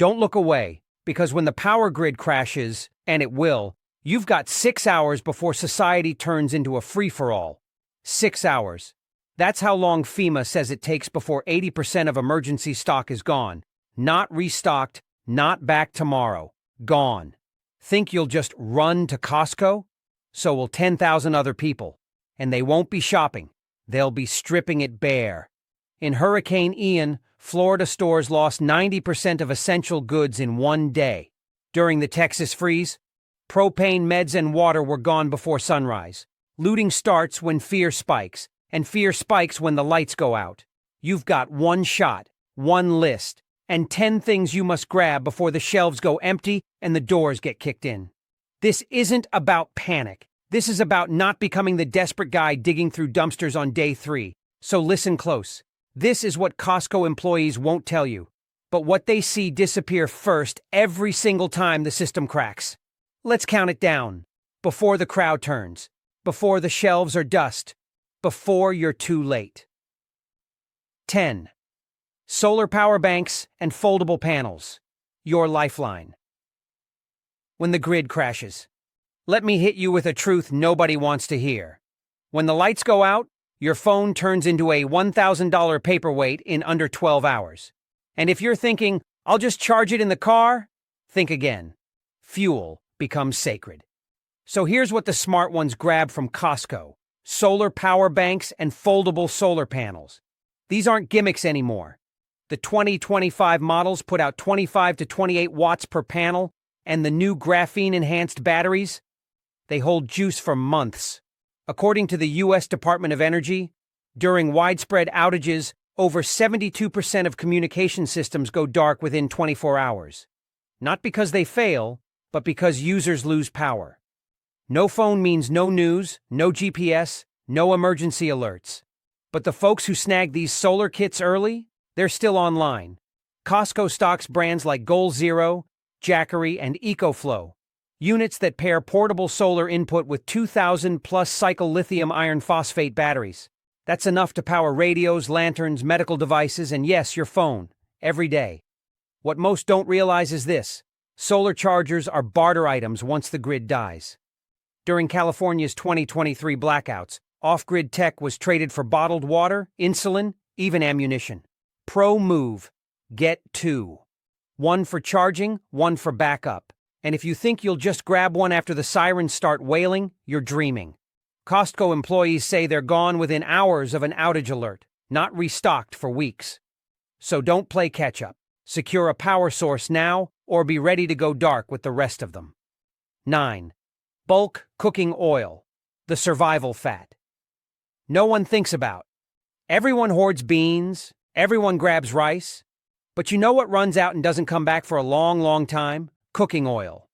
Don't look away, because when the power grid crashes, and it will, you've got 6 hours before society turns into a free-for-all. 6 hours. That's how long FEMA says it takes before 80% of emergency stock is gone. Not restocked, not back tomorrow. Gone. Think you'll just run to Costco? So will 10,000 other people. And they won't be shopping. They'll be stripping it bare. In Hurricane Ian, Florida stores lost 90% of essential goods in one day. During the Texas freeze, propane, meds, and water were gone before sunrise. Looting starts when fear spikes, and fear spikes when the lights go out. You've got one shot, one list, and 10 things you must grab before the shelves go empty and the doors get kicked in. This isn't about panic. This is about not becoming the desperate guy digging through dumpsters on day 3. So listen close. This is what Costco employees won't tell you, but what they see disappear first every single time the system cracks. Let's count it down. Before the crowd turns. Before the shelves are dust. Before you're too late. 10. Solar power banks and foldable panels. Your lifeline. When the grid crashes. Let me hit you with a truth nobody wants to hear. When the lights go out, your phone turns into a $1,000 paperweight in under 12 hours. And if you're thinking, I'll just charge it in the car, think again. Fuel becomes sacred. So here's what the smart ones grab from Costco. Solar power banks and foldable solar panels. These aren't gimmicks anymore. The 2025 models put out 25 to 28 watts per panel, and the new graphene-enhanced batteries, they hold juice for months. According to the U.S. Department of Energy, during widespread outages, over 72% of communication systems go dark within 24 hours. Not because they fail, but because users lose power. No phone means no news, no GPS, no emergency alerts. But the folks who snagged these solar kits early, they're still online. Costco stocks brands like Goal Zero, Jackery, and EcoFlow. Units that pair portable solar input with 2,000-plus cycle lithium iron phosphate batteries. That's enough to power radios, lanterns, medical devices, and yes, your phone, every day. What most don't realize is this. Solar chargers are barter items once the grid dies. During California's 2023 blackouts, off-grid tech was traded for bottled water, insulin, even ammunition. Pro move. Get 2. One for charging, one for backup. And if you think you'll just grab one after the sirens start wailing, you're dreaming. Costco employees say they're gone within hours of an outage alert, not restocked for weeks. So don't play catch-up. Secure a power source now, or be ready to go dark with the rest of them. 9. Bulk cooking oil. The survival fat. No one thinks about. Everyone hoards beans, everyone grabs rice. But you know what runs out and doesn't come back for a long, long time? Cooking oil.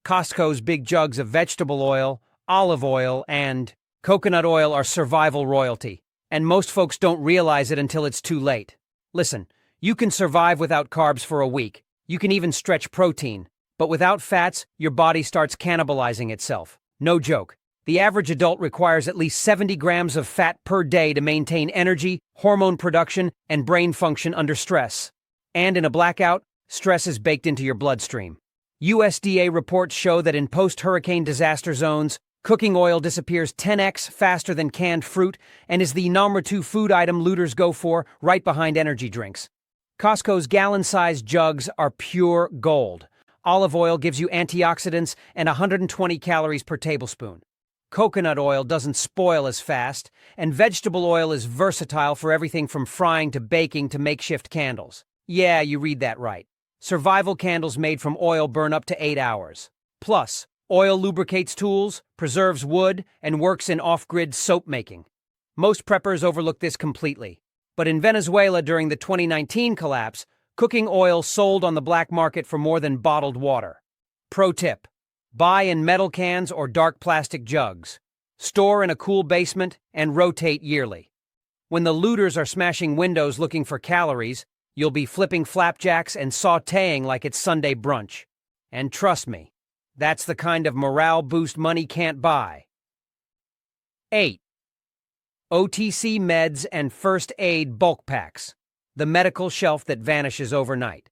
Costco's big jugs of vegetable oil, olive oil, and coconut oil are survival royalty, and most folks don't realize it until it's too late. Listen, you can survive without carbs for a week. You can even stretch protein, but without fats, your body starts cannibalizing itself. No joke. The average adult requires at least 70 grams of fat per day to maintain energy, hormone production, and brain function under stress. And in a blackout, stress is baked into your bloodstream. USDA reports show that in post-hurricane disaster zones, cooking oil disappears 10x faster than canned fruit and is the number 2 food item looters go for, right behind energy drinks. Costco's gallon-sized jugs are pure gold. Olive oil gives you antioxidants and 120 calories per tablespoon. Coconut oil doesn't spoil as fast, and vegetable oil is versatile for everything from frying to baking to makeshift candles. Yeah, you read that right. Survival candles made from oil burn up to 8 hours. Plus, oil lubricates tools, preserves wood, and works in off-grid soap making. Most preppers overlook this completely. But in Venezuela during the 2019 collapse, cooking oil sold on the black market for more than bottled water. Pro tip: buy in metal cans or dark plastic jugs. Store in a cool basement and rotate yearly. When the looters are smashing windows looking for calories, you'll be flipping flapjacks and sautéing like it's Sunday brunch. And trust me, that's the kind of morale boost money can't buy. 8. OTC meds and first aid bulk packs. The medical shelf that vanishes overnight.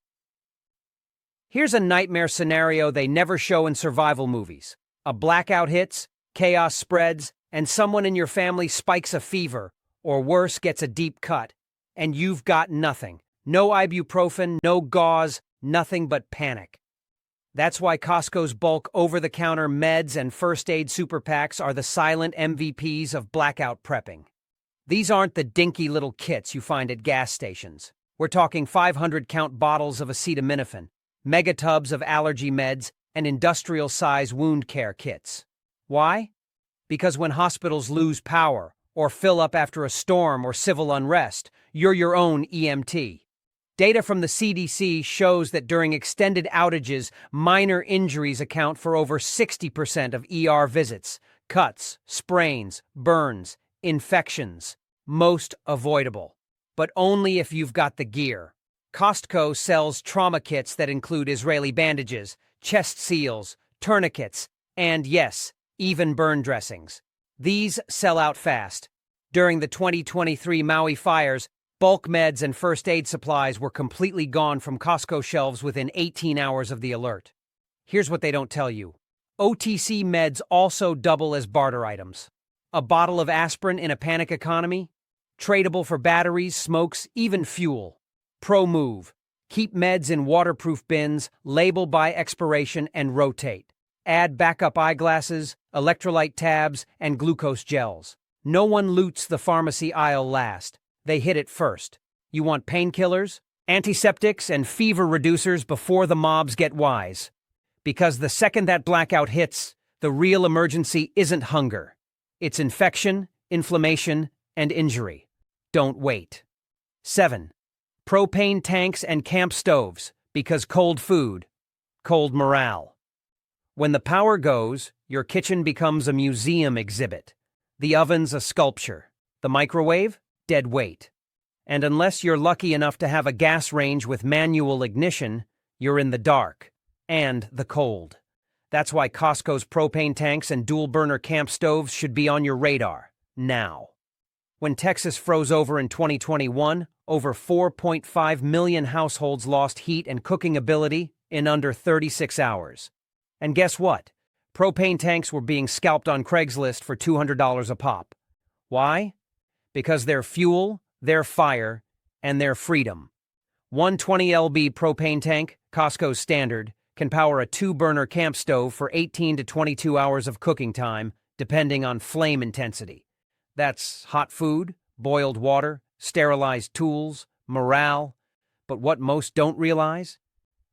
Here's a nightmare scenario they never show in survival movies. A blackout hits, chaos spreads, and someone in your family spikes a fever, or worse, gets a deep cut, and you've got nothing. No ibuprofen, no gauze, nothing but panic. That's why Costco's bulk over-the-counter meds and first aid super packs are the silent MVPs of blackout prepping. These aren't the dinky little kits you find at gas stations. We're talking 500-count bottles of acetaminophen, megatubs of allergy meds, and industrial-size wound care kits. Why? Because when hospitals lose power, or fill up after a storm or civil unrest, you're your own EMT. Data from the CDC shows that during extended outages, minor injuries account for over 60% of ER visits, cuts, sprains, burns, infections, most avoidable. But only if you've got the gear. Costco sells trauma kits that include Israeli bandages, chest seals, tourniquets, and yes, even burn dressings. These sell out fast. During the 2023 Maui fires, bulk meds and first aid supplies were completely gone from Costco shelves within 18 hours of the alert. Here's what they don't tell you. OTC meds also double as barter items. A bottle of aspirin in a panic economy? Tradable for batteries, smokes, even fuel. Pro move. Keep meds in waterproof bins, label by expiration, and rotate. Add backup eyeglasses, electrolyte tabs, and glucose gels. No one loots the pharmacy aisle last. They hit it first. You want painkillers, antiseptics, and fever reducers before the mobs get wise. Because the second that blackout hits, the real emergency isn't hunger. It's infection, inflammation, and injury. Don't wait. 7. Propane tanks and camp stoves, because cold food, cold morale. When the power goes, your kitchen becomes a museum exhibit. The oven's a sculpture. The microwave? Dead weight. And unless you're lucky enough to have a gas range with manual ignition, you're in the dark and the cold. That's why Costco's propane tanks and dual-burner camp stoves should be on your radar, now. When Texas froze over in 2021, over 4.5 million households lost heat and cooking ability in under 36 hours. And guess what? Propane tanks were being scalped on Craigslist for $200 a pop. Why? Because they're fuel, they're fire, and they're freedom. 120 lb propane tank, Costco's standard, can power a 2-burner camp stove for 18 to 22 hours of cooking time, depending on flame intensity. That's hot food, boiled water, sterilized tools, morale. But what most don't realize?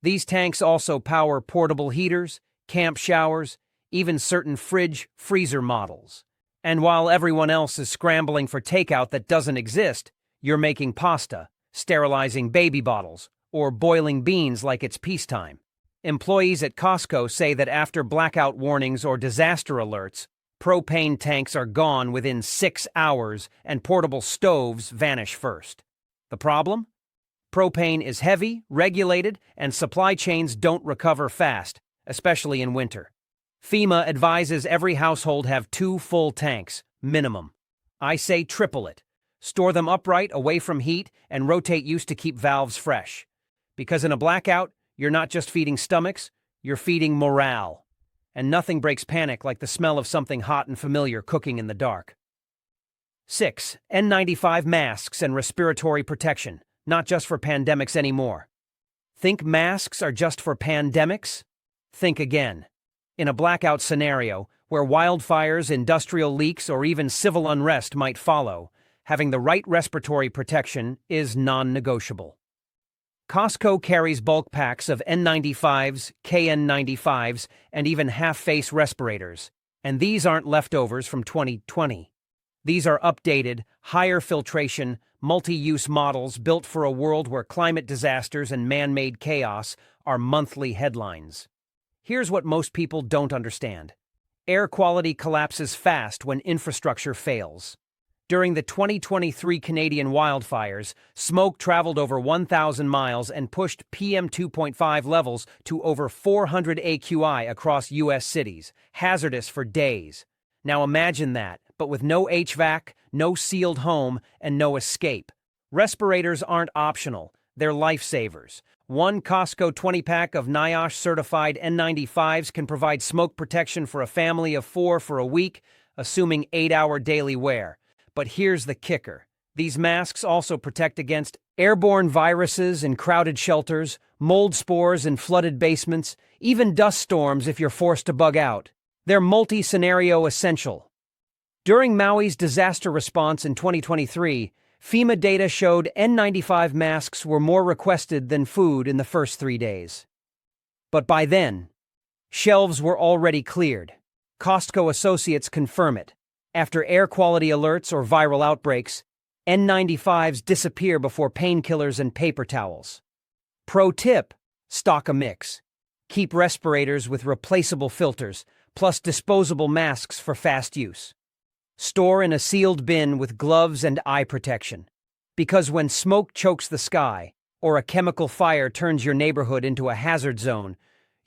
These tanks also power portable heaters, camp showers, even certain freezer models. And while everyone else is scrambling for takeout that doesn't exist, you're making pasta, sterilizing baby bottles, or boiling beans like it's peacetime. Employees at Costco say that after blackout warnings or disaster alerts, propane tanks are gone within 6 hours and portable stoves vanish first. The problem? Propane is heavy, regulated, and supply chains don't recover fast, especially in winter. FEMA advises every household have 2 full tanks, minimum. I say triple it. Store them upright, away from heat, and rotate use to keep valves fresh. Because in a blackout, you're not just feeding stomachs, you're feeding morale. And nothing breaks panic like the smell of something hot and familiar cooking in the dark. 6. N95 masks and respiratory protection, not just for pandemics anymore. Think masks are just for pandemics? Think again. In a blackout scenario, where wildfires, industrial leaks, or even civil unrest might follow, having the right respiratory protection is non-negotiable. Costco carries bulk packs of N95s, KN95s, and even half-face respirators, and these aren't leftovers from 2020. These are updated, higher filtration, multi-use models built for a world where climate disasters and man-made chaos are monthly headlines. Here's what most people don't understand. Air quality collapses fast when infrastructure fails. During the 2023 Canadian wildfires, smoke traveled over 1,000 miles and pushed PM 2.5 levels to over 400 AQI across U.S. cities, hazardous for days. Now imagine that, but with no HVAC, no sealed home, and no escape. Respirators aren't optional, they're lifesavers. One Costco 20-pack of NIOSH certified N95s can provide smoke protection for a family of 4 for a week, assuming 8-hour daily wear. But here's the kicker. These masks also protect against airborne viruses in crowded shelters, mold spores in flooded basements, even dust storms if you're forced to bug out. They're multi-scenario essential. During Maui's disaster response in 2023, FEMA data showed N95 masks were more requested than food in the first 3 days. But by then, shelves were already cleared. Costco associates confirm it. After air quality alerts or viral outbreaks, N95s disappear before painkillers and paper towels. Pro tip: stock a mix. Keep respirators with replaceable filters, plus disposable masks for fast use. Store in a sealed bin with gloves and eye protection. Because when smoke chokes the sky, or a chemical fire turns your neighborhood into a hazard zone,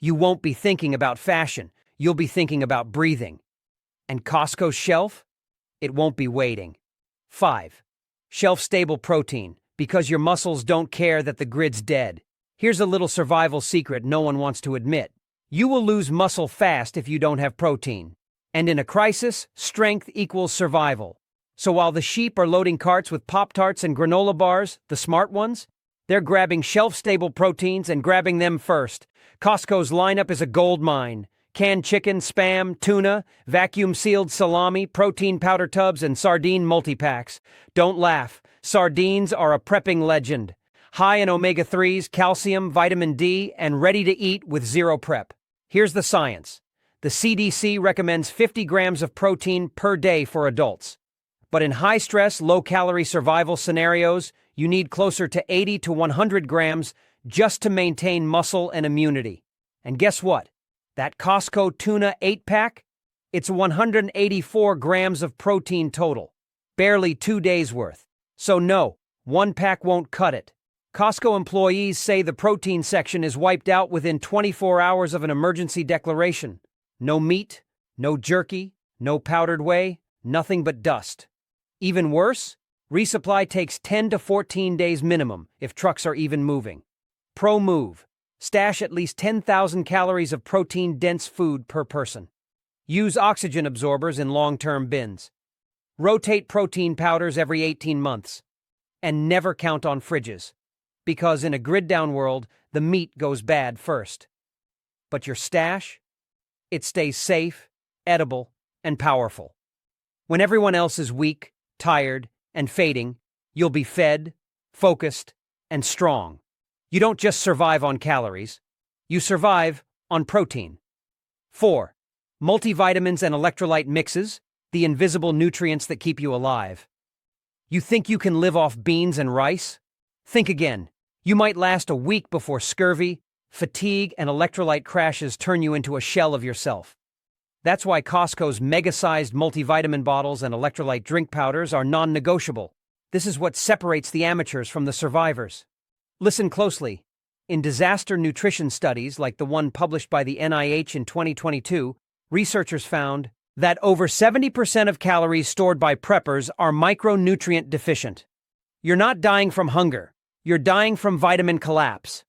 you won't be thinking about fashion, you'll be thinking about breathing. And Costco's shelf? It won't be waiting. 5. Shelf-stable protein, because your muscles don't care that the grid's dead. Here's a little survival secret no one wants to admit. You will lose muscle fast if you don't have protein. And in a crisis, strength equals survival. So while the sheep are loading carts with Pop-Tarts and granola bars, the smart ones, they're grabbing shelf-stable proteins and grabbing them first. Costco's lineup is a gold mine. Canned chicken, Spam, tuna, vacuum-sealed salami, protein powder tubs, and sardine multi-packs. Don't laugh. Sardines are a prepping legend. High in omega-3s, calcium, vitamin D, and ready to eat with zero prep. Here's the science. The CDC recommends 50 grams of protein per day for adults. But in high-stress, low-calorie survival scenarios, you need closer to 80 to 100 grams just to maintain muscle and immunity. And guess what? That Costco tuna 8-pack? It's 184 grams of protein total. Barely 2 days' worth. So no, one pack won't cut it. Costco employees say the protein section is wiped out within 24 hours of an emergency declaration. No meat, no jerky, no powdered whey, nothing but dust. Even worse, resupply takes 10 to 14 days minimum if trucks are even moving. Pro move. Stash at least 10,000 calories of protein-dense food per person. Use oxygen absorbers in long-term bins. Rotate protein powders every 18 months. And never count on fridges. Because in a grid-down world, the meat goes bad first. But your stash? It stays safe, edible, and powerful. When everyone else is weak, tired, and fading, you'll be fed, focused, and strong. You don't just survive on calories. You survive on protein. 4. Multivitamins and electrolyte mixes, the invisible nutrients that keep you alive. You think you can live off beans and rice? Think again. You might last a week before scurvy, fatigue, and electrolyte crashes turn you into a shell of yourself. That's why Costco's mega-sized multivitamin bottles and electrolyte drink powders are non-negotiable. This is what separates the amateurs from the survivors. Listen closely. In disaster nutrition studies like the one published by the NIH in 2022, researchers found that over 70% of calories stored by preppers are micronutrient deficient. You're not dying from hunger. You're dying from vitamin collapse.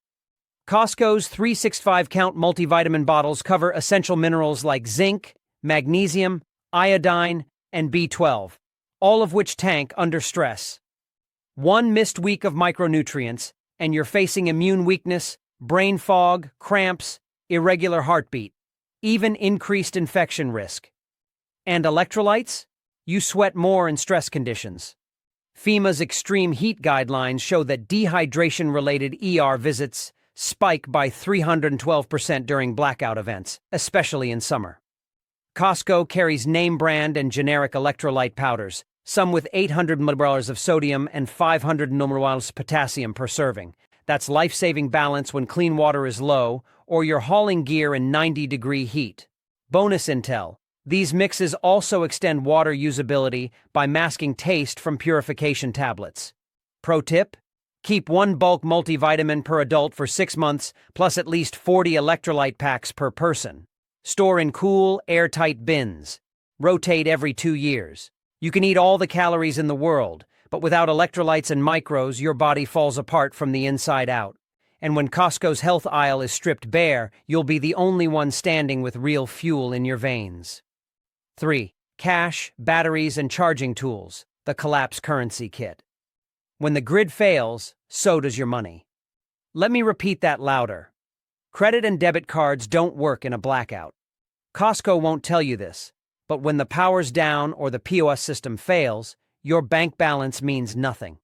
Costco's 365-count multivitamin bottles cover essential minerals like zinc, magnesium, iodine, and B12, all of which tank under stress. One missed week of micronutrients, and you're facing immune weakness, brain fog, cramps, irregular heartbeat, even increased infection risk. And electrolytes? You sweat more in stress conditions. FEMA's extreme heat guidelines show that dehydration-related ER visits spike by 312% during blackout events, especially in summer. Costco carries name-brand and generic electrolyte powders, some with 800 mg of sodium and 500 mg of potassium per serving. That's life-saving balance when clean water is low or you're hauling gear in 90-degree heat. Bonus intel: these mixes also extend water usability by masking taste from purification tablets. Pro tip: keep one bulk multivitamin per adult for 6 months, plus at least 40 electrolyte packs per person. Store in cool, airtight bins. Rotate every 2 years. You can eat all the calories in the world, but without electrolytes and micros, your body falls apart from the inside out. And when Costco's health aisle is stripped bare, you'll be the only one standing with real fuel in your veins. 3. Cash, batteries, and charging tools, the collapse currency kit. When the grid fails, so does your money. Let me repeat that louder. Credit and debit cards don't work in a blackout. Costco won't tell you this, but when the power's down or the POS system fails, your bank balance means nothing.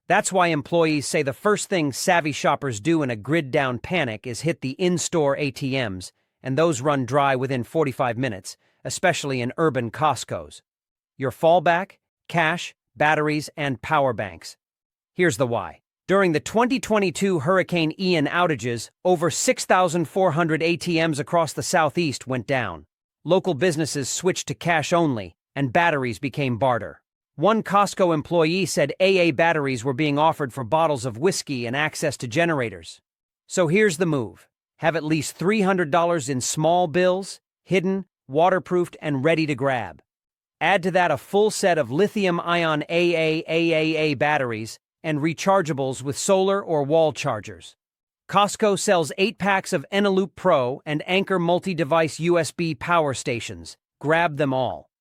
That's why employees say the first thing savvy shoppers do in a grid-down panic is hit the in-store ATMs, and those run dry within 45 minutes, especially in urban Costcos. Your fallback? Cash, batteries, and power banks. Here's the why. During the 2022 Hurricane Ian outages, over 6,400 ATMs across the Southeast went down. Local businesses switched to cash only, and batteries became barter. One Costco employee said AA batteries were being offered for bottles of whiskey and access to generators. So here's the move. Have at least $300 in small bills, hidden, waterproofed, and ready to grab. Add to that a full set of lithium-ion AAA batteries and rechargeables with solar or wall chargers. Costco sells 8 packs of Eneloop Pro and Anchor multi-device USB power stations. Grab them all.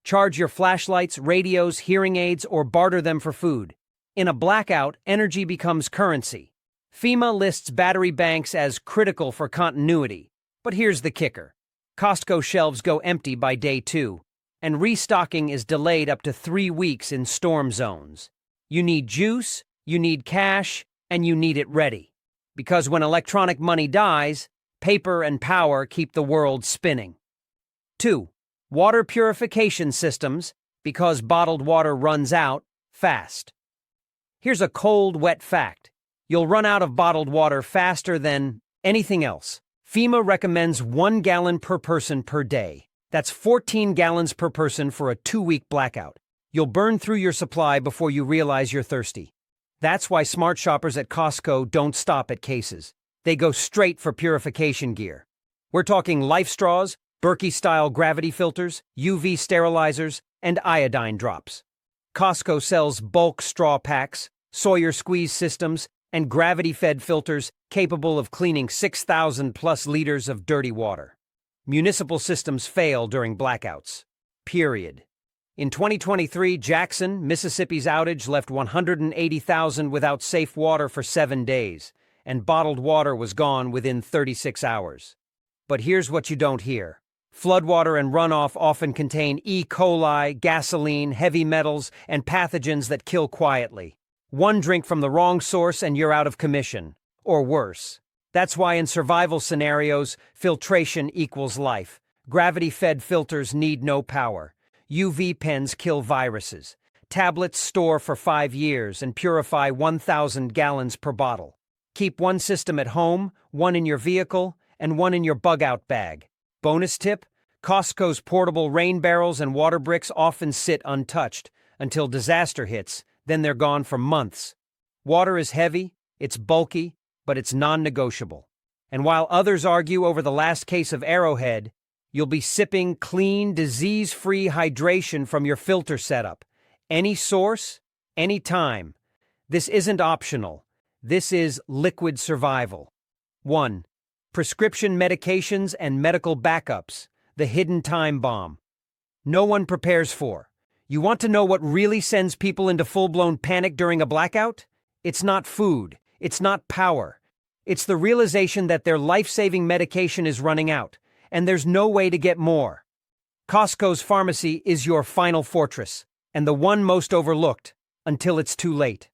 Charge your flashlights, radios, hearing aids, or barter them for food. In a blackout, energy becomes currency. FEMA lists battery banks as critical for continuity. But here's the kicker. Costco shelves go empty by day 2, and restocking is delayed up to 3 weeks in storm zones. You need juice, you need cash, and you need it ready. Because when electronic money dies, paper and power keep the world spinning. 2. Water purification systems, because bottled water runs out fast. Here's a cold, wet fact. You'll run out of bottled water faster than anything else. FEMA recommends 1 gallon per person per day. That's 14 gallons per person for a 2-week blackout. You'll burn through your supply before you realize you're thirsty. That's why smart shoppers at Costco don't stop at cases. They go straight for purification gear. We're talking Life Straws, Berkey-style gravity filters, UV sterilizers, and iodine drops. Costco sells bulk straw packs, Sawyer squeeze systems, and gravity-fed filters capable of cleaning 6,000+ liters of dirty water. Municipal systems fail during blackouts. Period. In 2023, Jackson, Mississippi's outage left 180,000 without safe water for 7 days, and bottled water was gone within 36 hours. But here's what you don't hear. Floodwater and runoff often contain E. coli, gasoline, heavy metals, and pathogens that kill quietly. One drink from the wrong source and you're out of commission, or worse. That's why in survival scenarios, filtration equals life. Gravity-fed filters need no power. UV pens kill viruses. Tablets store for 5 years and purify 1,000 gallons per bottle. Keep one system at home, one in your vehicle, and one in your bug-out bag. Bonus tip, Costco's portable rain barrels and water bricks often sit untouched until disaster hits, then they're gone for months. Water is heavy, it's bulky, but it's non-negotiable. And while others argue over the last case of Arrowhead, you'll be sipping clean, disease-free hydration from your filter setup. Any source, any time. This isn't optional. This is liquid survival. 1. Prescription medications and medical backups, the hidden time bomb. No one prepares for. You want to know what really sends people into full-blown panic during a blackout? It's not food. It's not power. It's the realization that their life-saving medication is running out, and there's no way to get more. Costco's pharmacy is your final fortress, and the one most overlooked, until it's too late.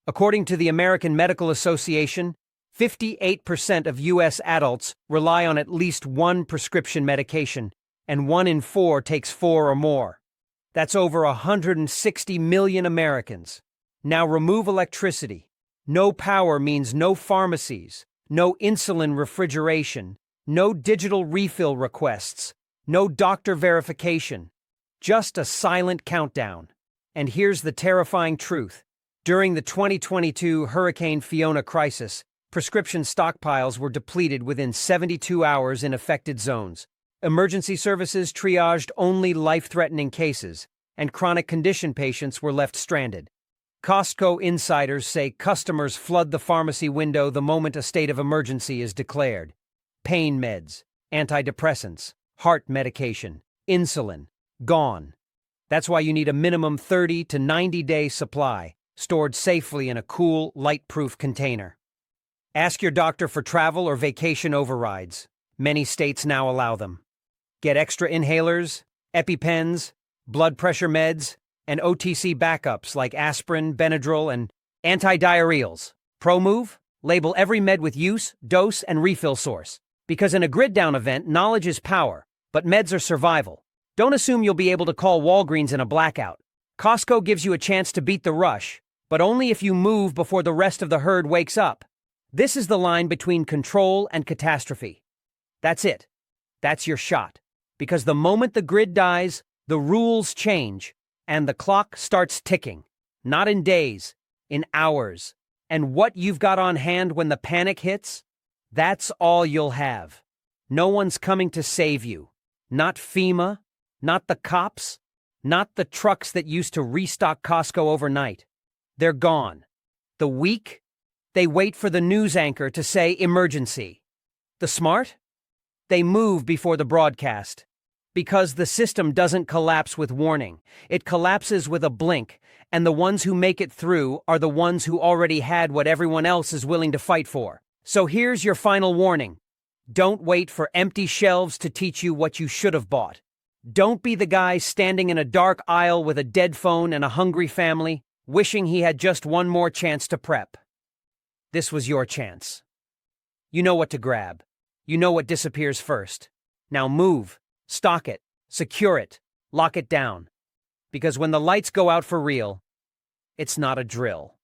According to the American Medical Association, 58% of U.S. adults rely on at least one prescription medication, and 1 in 4 takes 4 or more. That's over 160 million Americans. Now remove electricity. No power means no pharmacies, no insulin refrigeration, no digital refill requests, no doctor verification. Just a silent countdown. And here's the terrifying truth. During the 2022 Hurricane Fiona crisis, prescription stockpiles were depleted within 72 hours in affected zones. Emergency services triaged only life-threatening cases, and chronic condition patients were left stranded. Costco insiders say customers flood the pharmacy window the moment a state of emergency is declared. Pain meds, antidepressants, heart medication, insulin, gone. That's why you need a minimum 30 to 90-day supply, stored safely in a cool, light-proof container. Ask your doctor for travel or vacation overrides. Many states now allow them. Get extra inhalers, EpiPens, blood pressure meds, and OTC backups like aspirin, Benadryl, and antidiarrheals. Pro move? Label every med with use, dose, and refill source. Because in a grid-down event, knowledge is power, but meds are survival. Don't assume you'll be able to call Walgreens in a blackout. Costco gives you a chance to beat the rush, but only if you move before the rest of the herd wakes up. This is the line between control and catastrophe. That's it. That's your shot. Because the moment the grid dies, the rules change, and the clock starts ticking. Not in days, in hours. And what you've got on hand when the panic hits? That's all you'll have. No one's coming to save you. Not FEMA, not the cops, not the trucks that used to restock Costco overnight. They're gone. The weak? They wait for the news anchor to say emergency. The smart? They move before the broadcast. Because the system doesn't collapse with warning. It collapses with a blink, and the ones who make it through are the ones who already had what everyone else is willing to fight for. So here's your final warning. Don't wait for empty shelves to teach you what you should have bought. Don't be the guy standing in a dark aisle with a dead phone and a hungry family, wishing he had just one more chance to prep. This was your chance. You know what to grab. You know what disappears first. Now move. Stock it, secure it, lock it down. Because when the lights go out for real, it's not a drill.